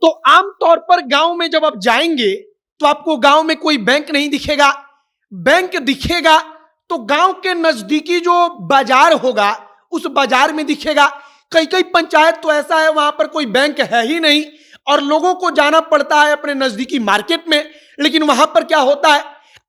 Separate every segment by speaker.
Speaker 1: तो आमतौर पर गांव में जब आप जाएंगे तो आपको गांव में कोई बैंक नहीं दिखेगा। बैंक दिखेगा तो गांव के नजदीकी जो बाजार होगा उस बाजार में दिखेगा। कई कई पंचायत तो ऐसा है वहां पर कोई बैंक है ही नहीं और लोगों को जाना पड़ता है अपने नजदीकी मार्केट में। लेकिन वहां पर क्या होता है,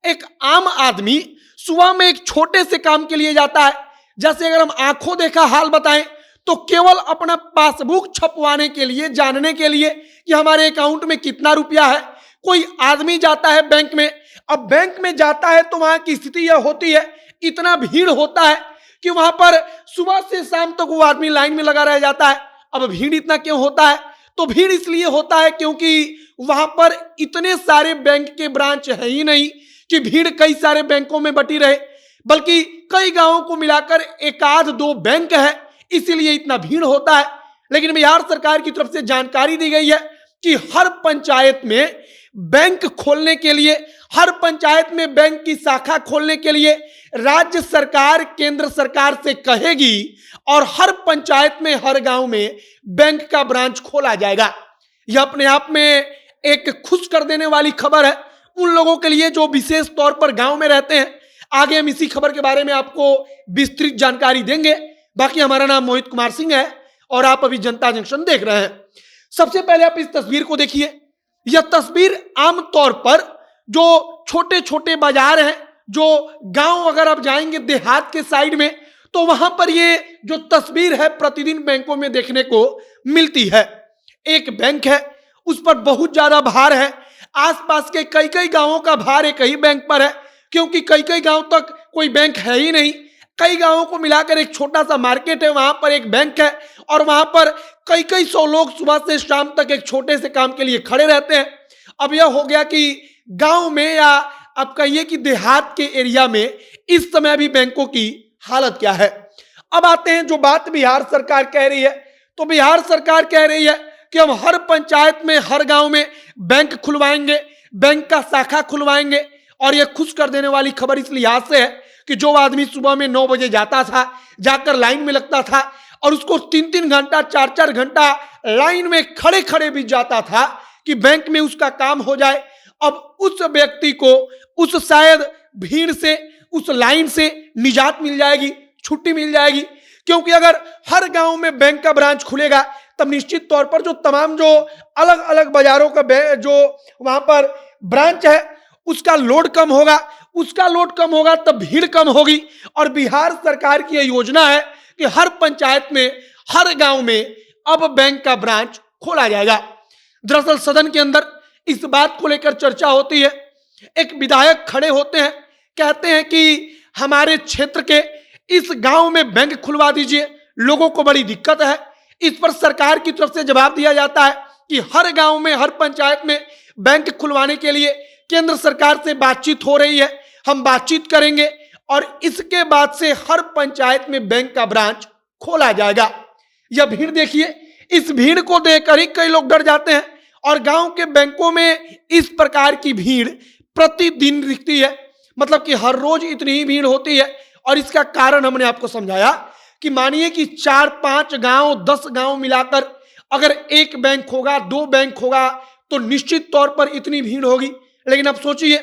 Speaker 1: एक आम आदमी सुबह में एक छोटे से काम के लिए जाता है। जैसे अगर हम आंखों देखा हाल बताएं तो केवल अपना पासबुक छपवाने के लिए, जानने के लिए कि हमारे अकाउंट में कितना रुपया है, कोई आदमी जाता है बैंक में। अब बैंक में जाता है तो वहां की स्थिति यह होती है, इतना भीड़ होता है कि वहां पर सुबह से शाम तक वो आदमी लाइन में लगा रह जाता है। अब भीड़ इतना क्यों होता है, तो भीड़ इसलिए होता है क्योंकि वहां पर इतने सारे बैंक के ब्रांच है ही नहीं कि भीड़ कई सारे बैंकों में बटी रहे, बल्कि कई गांवों को मिलाकर एक आध दो बैंक है, इसीलिए इतना भीड़ होता है। लेकिन बिहार सरकार की तरफ से जानकारी दी गई है कि हर पंचायत में बैंक खोलने के लिए, हर पंचायत में बैंक की शाखा खोलने के लिए राज्य सरकार केंद्र सरकार से कहेगी और हर पंचायत में, हर गांव में बैंक का ब्रांच खोला जाएगा। यह अपने आप में एक खुश कर देने वाली खबर है उन लोगों के लिए जो विशेष तौर पर गांव में रहते हैं। आगे हम इसी खबर के बारे में आपको विस्तृत जानकारी देंगे। बाकी हमारा नाम मोहित कुमार सिंह है और आप अभी जनता जंक्शन देख रहे हैं। सबसे पहले आप इस तस्वीर को देखिए। यह तस्वीर आमतौर पर जो छोटे छोटे बाजार हैं, जो गांव अगर आप जाएंगे देहात के साइड में तो वहां पर ये जो तस्वीर है प्रतिदिन बैंकों में देखने को मिलती है। एक बैंक है, उस पर बहुत ज्यादा भार है। आसपास के कई कई गांवों का भार एक ही बैंक पर है, क्योंकि कई कई गांव तक कोई बैंक है ही नहीं। कई गांवों को मिलाकर एक छोटा सा मार्केट है, वहां पर एक बैंक है और वहां पर कई कई सौ लोग सुबह से शाम तक एक छोटे से काम के लिए खड़े रहते हैं। अब यह हो गया कि गांव में या आप कहिए कि देहात के एरिया में इस समय भी बैंकों की हालत क्या है। अब आते हैं जो बात बिहार सरकार कह रही है, तो बिहार सरकार कह रही है कि हम हर पंचायत में, हर गांव में बैंक खुलवाएंगे, बैंक का शाखा खुलवाएंगे। और यह खुश कर देने वाली खबर इस लिहाज से है कि जो आदमी सुबह में 9 बजे जाता था, जाकर लाइन में लगता था और उसको 3-3 घंटा, 4-4 घंटा लाइन में खड़े खड़े भी जाता था कि बैंक में उसका काम हो जाए, अब उस व्यक्ति को उस शायद भीड़ से, उस लाइन से निजात मिल जाएगी, छुट्टी मिल जाएगी। क्योंकि अगर हर गांव में बैंक का ब्रांच खुलेगा तब निश्चित तौर पर जो तमाम जो अलग अलग बाजारों का जो वहां पर ब्रांच है उसका लोड कम होगा, उसका लोड कम होगा तब भीड़ कम होगी। और बिहार सरकार की यह योजना है कि हर पंचायत में, हर गांव में अब बैंक का ब्रांच खोला जाएगा। दरअसल सदन के अंदर इस बात को लेकर चर्चा होती है। एक विधायक खड़े होते हैं, कहते हैं कि हमारे क्षेत्र के इस गांव में बैंक खुलवा दीजिए, लोगों को बड़ी दिक्कत है। इस पर सरकार की तरफ से जवाब दिया जाता है कि हर गांव में, हर पंचायत में बैंक खुलवाने के लिए केंद्र सरकार से बातचीत हो रही है, हम बातचीत करेंगे और इसके बाद से हर पंचायत में बैंक का ब्रांच खोला जाएगा। यह भीड़ देखिए, इस भीड़ को देखकर ही कई लोग डर जाते हैं और गांव के बैंकों में इस प्रकार की भीड़ प्रतिदिन दिखती है, मतलब कि हर रोज इतनी ही भीड़ होती है। और इसका कारण हमने आपको समझाया कि मानिए कि 4-5 गांव, 10 गांव मिलाकर अगर एक बैंक होगा, 2 बैंक होगा तो निश्चित तौर पर इतनी भीड़ होगी। लेकिन अब सोचिए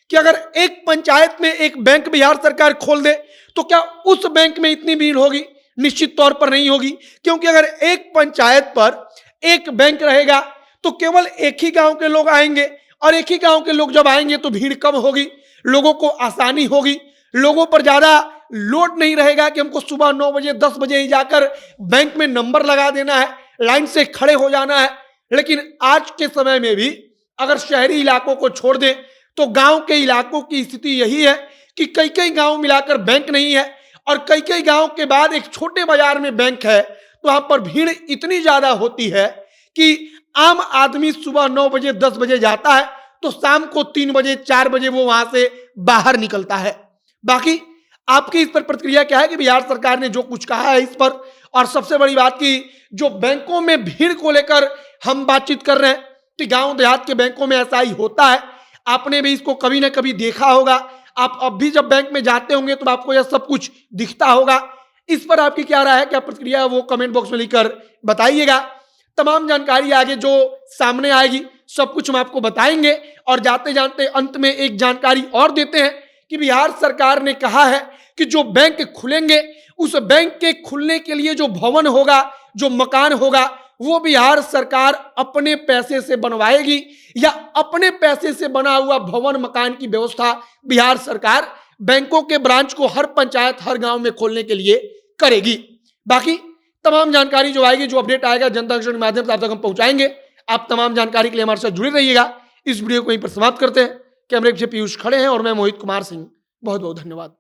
Speaker 1: कि अगर एक पंचायत में एक बैंक बिहार सरकार खोल दे तो क्या उस बैंक में इतनी भीड़ होगी? निश्चित तौर पर नहीं होगी, क्योंकि अगर एक पंचायत पर एक बैंक रहेगा तो केवल एक ही गांव के लोग आएंगे और एक ही गांव के लोग जब आएंगे तो भीड़ कम होगी, लोगों को आसानी होगी, लोगों पर ज्यादा लोड नहीं रहेगा कि हमको सुबह 9 बजे 10 बजे ही जाकर बैंक में नंबर लगा देना है, लाइन से खड़े हो जाना है। लेकिन आज के समय में भी अगर शहरी इलाकों को छोड़ दें तो गांव के इलाकों की स्थिति यही है कि कई कई गांव मिलाकर बैंक नहीं है और कई कई गांव के बाद एक छोटे बाजार में बैंक है। तो वहां पर भीड़ इतनी ज्यादा होती है कि आम आदमी सुबह 9 बजे 10 बजे जाता है तो शाम को 3 बजे 4 बजे वो वहां से बाहर निकलता है। बाकी आपकी इस पर प्रतिक्रिया क्या है कि बिहार सरकार ने जो कुछ कहा है इस पर, और सबसे बड़ी बात की जो बैंकों में भीड़ को लेकर हम बातचीत कर रहे हैं कि गांव देहात के बैंकों में ऐसा ही होता है। आपने भी इसको कभी ना कभी देखा होगा, आप अब भी जब बैंक में जाते होंगे तो आपको यह सब कुछ दिखता होगा। इस पर आपकी क्या राय है, क्या प्रतिक्रिया है, वो कमेंट बॉक्स में लिखकर बताइएगा। तमाम जानकारी आगे जो सामने आएगी सब कुछ हम आपको बताएंगे। और जाते जाते अंत में एक जानकारी और देते हैं कि बिहार सरकार ने कहा है कि जो बैंक खुलेंगे उस बैंक के खुलने के लिए जो भवन होगा, जो मकान होगा, वो बिहार सरकार अपने पैसे से बनवाएगी या अपने पैसे से बना हुआ भवन मकान की व्यवस्था बिहार सरकार बैंकों के ब्रांच को हर पंचायत, हर गांव में खोलने के लिए करेगी। बाकी तमाम जानकारी जो आएगी, जो अपडेट आएगा, जनता एक्शन के माध्यम से आप तक हम पहुंचाएंगे। आप तमाम जानकारी के लिए हमारे साथ जुड़े रहिएगा। इस वीडियो को यहीं पर समाप्त करते हैं। कैमरे पीछे पीयूष खड़े हैं और मैं मोहित कुमार सिंह। बहुत बहुत धन्यवाद।